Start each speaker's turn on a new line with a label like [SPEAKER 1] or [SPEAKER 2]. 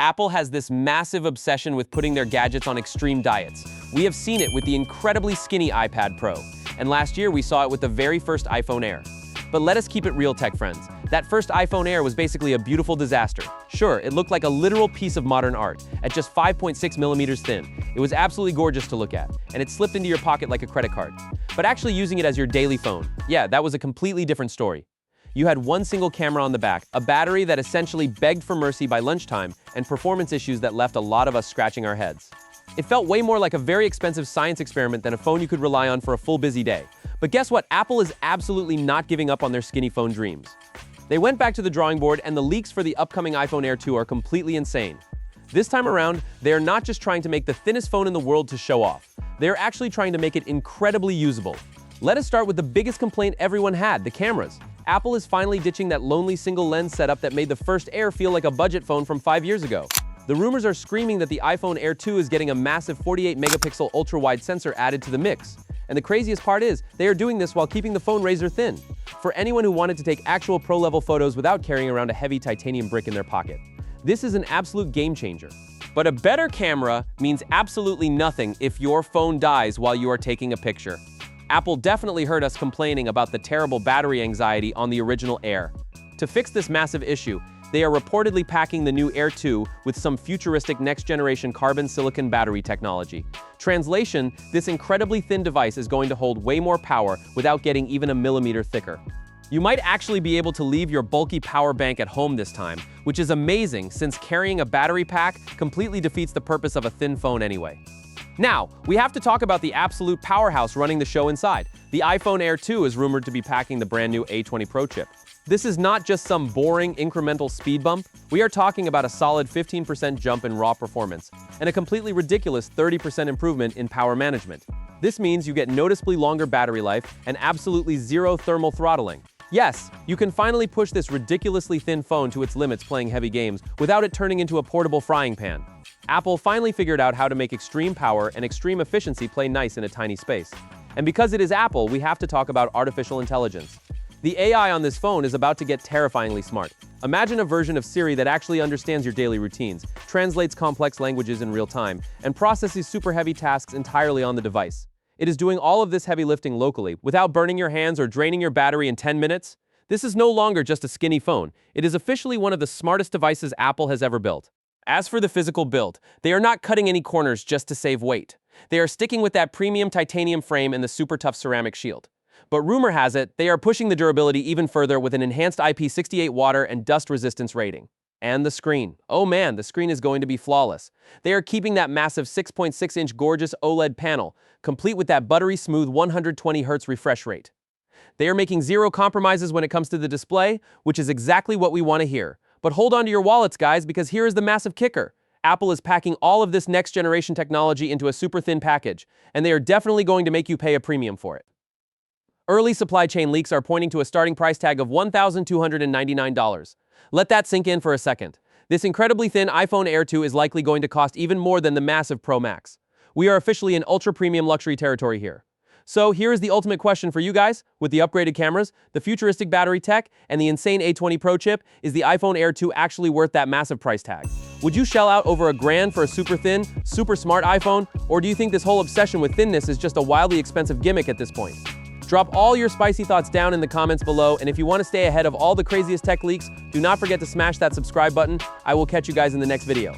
[SPEAKER 1] Apple has this massive obsession with putting their gadgets on extreme diets. We have seen it with the incredibly skinny iPad Pro, and last year we saw it with the very first iPhone Air. But let us keep it real, tech friends. That first iPhone Air was basically a beautiful disaster. Sure, it looked like a literal piece of modern art, at just 5.6 millimeters thin. It was absolutely gorgeous to look at, and it slipped into your pocket like a credit card. But actually using it as your daily phone, yeah, that was a completely different story. You had one single camera on the back, a battery that essentially begged for mercy by lunchtime, and performance issues that left a lot of us scratching our heads. It felt way more like a very expensive science experiment than a phone you could rely on for a full busy day. But guess what? Apple is absolutely not giving up on their skinny phone dreams. They went back to the drawing board, and the leaks for the upcoming iPhone Air 2 are completely insane. This time around, they are not just trying to make the thinnest phone in the world to show off. They are actually trying to make it incredibly usable. Let us start with the biggest complaint everyone had, the cameras. Apple is finally ditching that lonely single lens setup that made the first Air feel like a budget phone from 5 years ago. The rumors are screaming that the iPhone Air 2 is getting a massive 48-megapixel ultra-wide sensor added to the mix. And the craziest part is, they are doing this while keeping the phone razor thin, for anyone who wanted to take actual pro-level photos without carrying around a heavy titanium brick in their pocket. This is an absolute game changer. But a better camera means absolutely nothing if your phone dies while you are taking a picture. Apple definitely heard us complaining about the terrible battery anxiety on the original Air. To fix this massive issue, they are reportedly packing the new Air 2 with some futuristic next-generation carbon silicon battery technology. Translation, this incredibly thin device is going to hold way more power without getting even a millimeter thicker. You might actually be able to leave your bulky power bank at home this time, which is amazing since carrying a battery pack completely defeats the purpose of a thin phone anyway. Now, we have to talk about the absolute powerhouse running the show inside. The iPhone Air 2 is rumored to be packing the brand new A20 Pro chip. This is not just some boring incremental speed bump. We are talking about a solid 15% jump in raw performance and a completely ridiculous 30% improvement in power management. This means you get noticeably longer battery life and absolutely zero thermal throttling. Yes, you can finally push this ridiculously thin phone to its limits playing heavy games without it turning into a portable frying pan. Apple finally figured out how to make extreme power and extreme efficiency play nice in a tiny space. And because it is Apple, we have to talk about artificial intelligence. The AI on this phone is about to get terrifyingly smart. Imagine a version of Siri that actually understands your daily routines, translates complex languages in real time, and processes super heavy tasks entirely on the device. It is doing all of this heavy lifting locally, without burning your hands or draining your battery in 10 minutes. This is no longer just a skinny phone. It is officially one of the smartest devices Apple has ever built. As for the physical build, they are not cutting any corners just to save weight. They are sticking with that premium titanium frame and the super tough ceramic shield. But rumor has it, they are pushing the durability even further with an enhanced IP68 water and dust resistance rating. And the screen. Oh man, the screen is going to be flawless. They are keeping that massive 6.6-inch gorgeous OLED panel, complete with that buttery smooth 120 Hz refresh rate. They are making zero compromises when it comes to the display, which is exactly what we want to hear. But hold on to your wallets, guys, because here is the massive kicker. Apple is packing all of this next-generation technology into a super thin package, and they are definitely going to make you pay a premium for it. Early supply chain leaks are pointing to a starting price tag of $1,299. Let that sink in for a second. This incredibly thin iPhone Air 2 is likely going to cost even more than the massive Pro Max. We are officially in ultra-premium luxury territory here. So here is the ultimate question for you guys. With the upgraded cameras, the futuristic battery tech, and the insane A20 Pro chip, is the iPhone Air 2 actually worth that massive price tag? Would you shell out over $1,000 for a super thin, super smart iPhone? Or do you think this whole obsession with thinness is just a wildly expensive gimmick at this point? Drop all your spicy thoughts down in the comments below, and if you want to stay ahead of all the craziest tech leaks, do not forget to smash that subscribe button. I will catch you guys in the next video.